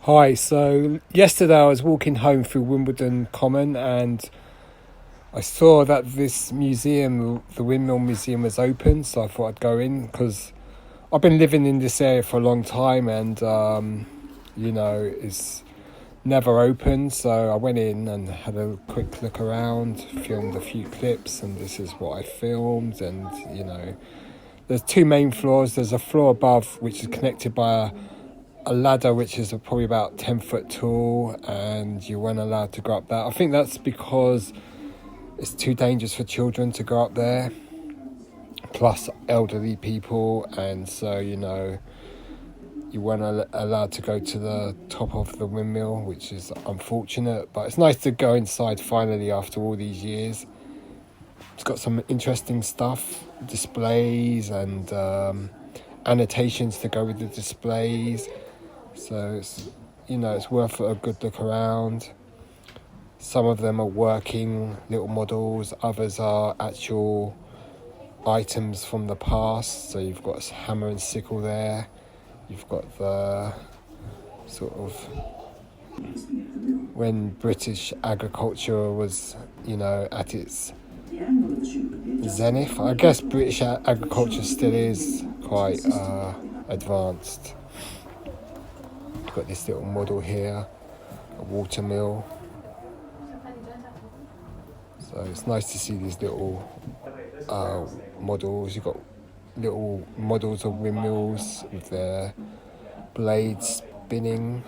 Hi, so yesterday I was walking home through Wimbledon Common and I saw that this museum, the Windmill Museum, was open, so I thought I'd go in because I've been living in this area for a long time and, it's never open. So I went in and had a quick look around, filmed a few clips, and this is what I filmed. And, there's two main floors. There's a floor above which is connected by a ladder which is probably about 10 foot tall, and you weren't allowed to go up that. I think that's because it's too dangerous for children to go up there, plus elderly people, and so you weren't allowed to go to the top of the windmill, which is unfortunate, but it's nice to go inside finally after all these years. It's got some interesting stuff, displays and annotations to go with the displays. So it's worth a good look around. Some of them are working little models, others are actual items from the past. So you've got a hammer and sickle there. You've got the sort of when British agriculture was, at its zenith. I guess British agriculture still is quite advanced. Got this little model here, a water mill. So it's nice to see these little models. You've got little models of windmills with their blades spinning.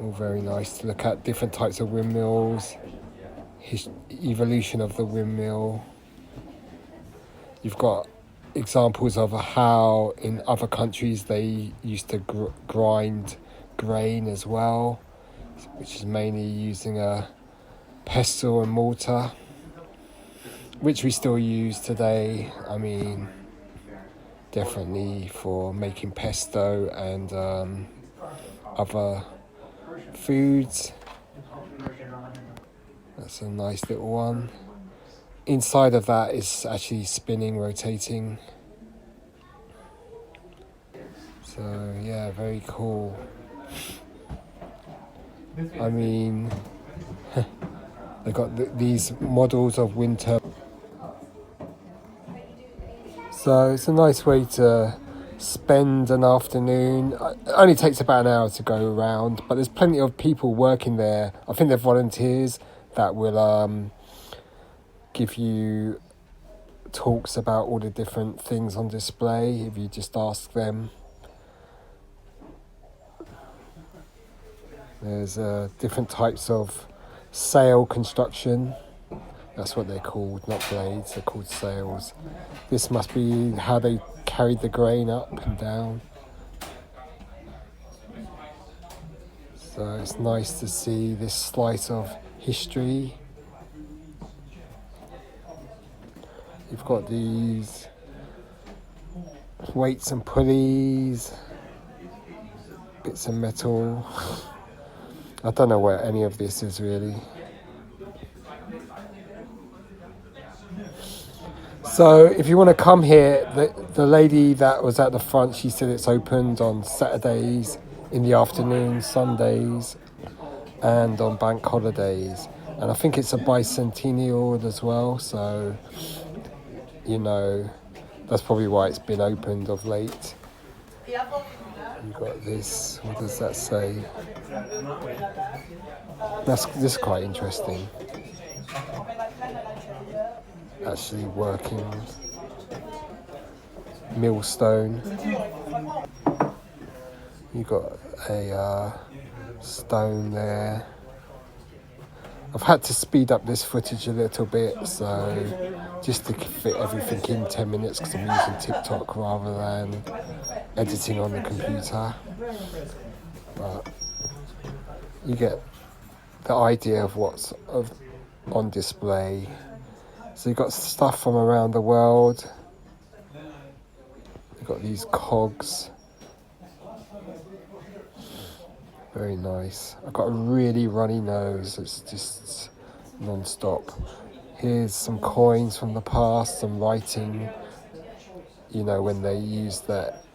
All very nice to look at. Different types of windmills, evolution of the windmill. You've got examples of how in other countries they used to grind grain as well, which is mainly using a pestle and mortar, which we still use today. I mean, definitely for making pesto and other foods. That's a nice little one. Inside of that is actually spinning, rotating. So yeah, very cool. I mean, they got these models of wind turbines. So it's a nice way to spend an afternoon. It only takes about an hour to go around, but there's plenty of people working there. I think they're volunteers that will give you talks about all the different things on display if you just ask them. There's different types of sail construction. That's what they're called, not blades, they're called sails. This must be how they carried the grain up and down. So it's nice to see this slice of history. You've got these weights and pulleys, bits of metal. I don't know where any of this is really. So if you want to come here, the lady that was at the front, she said it's opened on Saturdays in the afternoon, Sundays, and on bank holidays. And I think it's a bicentennial as well, so that's probably why it's been opened of late. You've got this, what does that say? This is quite interesting. Actually working millstone. You've got a stone there. I've had to speed up this footage a little bit, so just to fit everything in 10 minutes because I'm using TikTok rather than editing on the computer. But you get the idea of what's on display. So you've got stuff from around the world. You've got these cogs. Very nice. I've got a really runny nose. It's just non-stop. Here's some coins from the past, some writing. When they use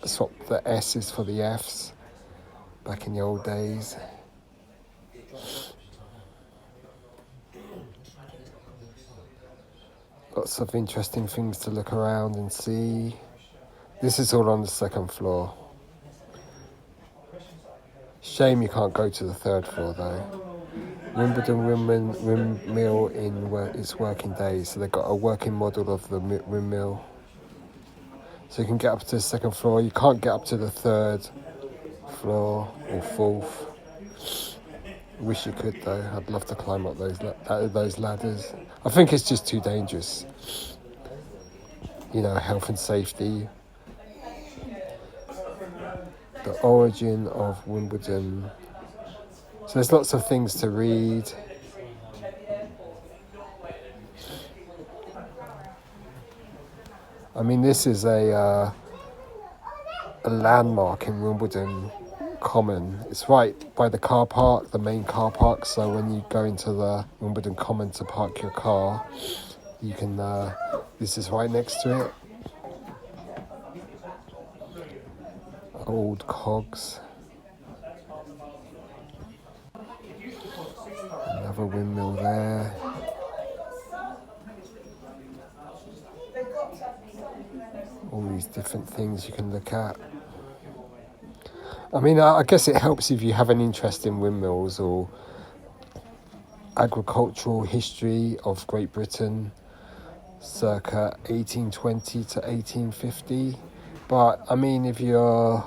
swap the S's for the F's. back in the old days. Lots of interesting things to look around and see. This is all on the second floor. Shame you can't go to the third floor though. Wimbledon Windmill in its working days. So they've got a working model of the windmill. So you can get up to the second floor. You can't get up to the third floor or fourth. Wish you could though. I'd love to climb up those ladders. I think it's just too dangerous. You know, health and safety. The origin of Wimbledon. So there's lots of things to read. I mean, this is a landmark in Wimbledon Common. It's right by the car park, the main car park. So when you go into the Wimbledon Common to park your car, you can. This is right next to it. Old cogs. Another windmill there. All these different things you can look at. I mean, I guess it helps if you have an interest in windmills or agricultural history of Great Britain circa 1820 to 1850. But, I mean, if you're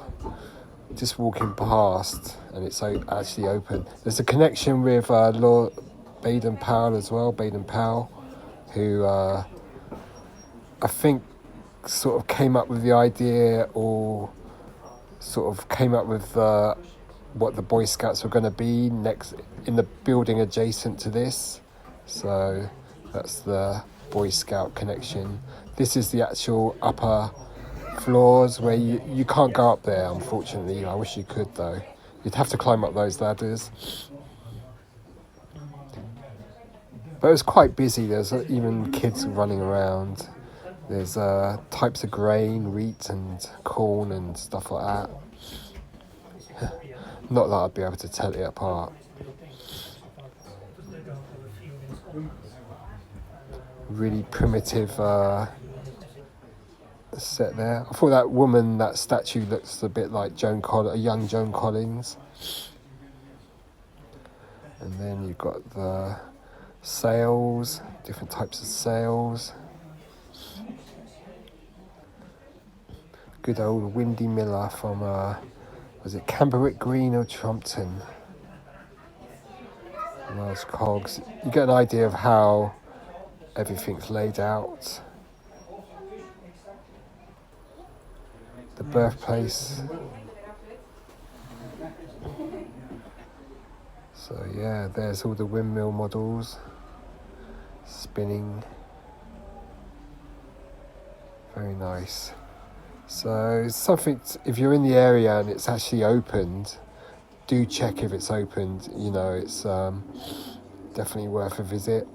just walking past and it's actually open, there's a connection with Lord Baden-Powell as well, Baden-Powell, who I think sort of came up with the idea or sort of came up with what the Boy Scouts were going to be next in the building adjacent to this. So that's the Boy Scout connection. This is the actual upper floors where you can't go up there, unfortunately. I wish you could though. You'd have to climb up those ladders. But it was quite busy. There's even kids running around. There's types of grain, wheat and corn and stuff like that. Not that I'd be able to tell it apart. Really primitive set there. I thought that statue looks a bit like a young Joan Collins. And then you've got the sails, different types of sails. Good old Windy Miller from, was it Camberwick Green or Trumpton? Large cogs. You get an idea of how everything's laid out. The birthplace. So yeah, there's all the windmill models spinning. Very nice. So it's something, if you're in the area and it's actually opened, do check if it's opened. You know, it's definitely worth a visit.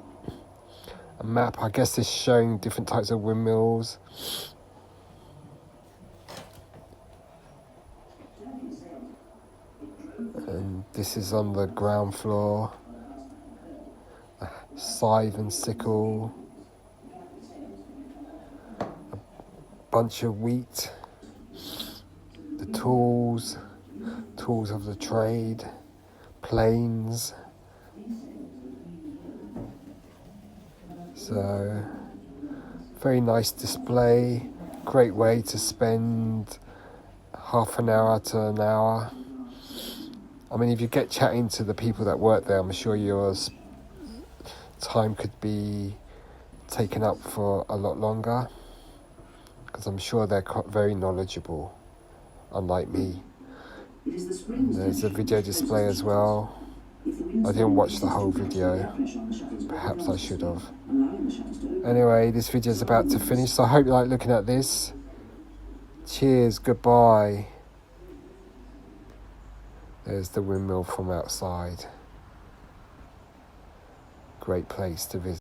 A map, I guess, is showing different types of windmills. And this is on the ground floor. A scythe and sickle. Bunch of wheat, the tools of the trade, planes. So, very nice display, great way to spend half an hour to an hour. I mean, if you get chatting to the people that work there, I'm sure your time could be taken up for a lot longer. Because I'm sure they're very knowledgeable, unlike me. There's a video display as well. I didn't watch the whole video. Perhaps I should have. Anyway, this video is about to finish, so I hope you like looking at this. Cheers, goodbye. There's the windmill from outside. Great place to visit.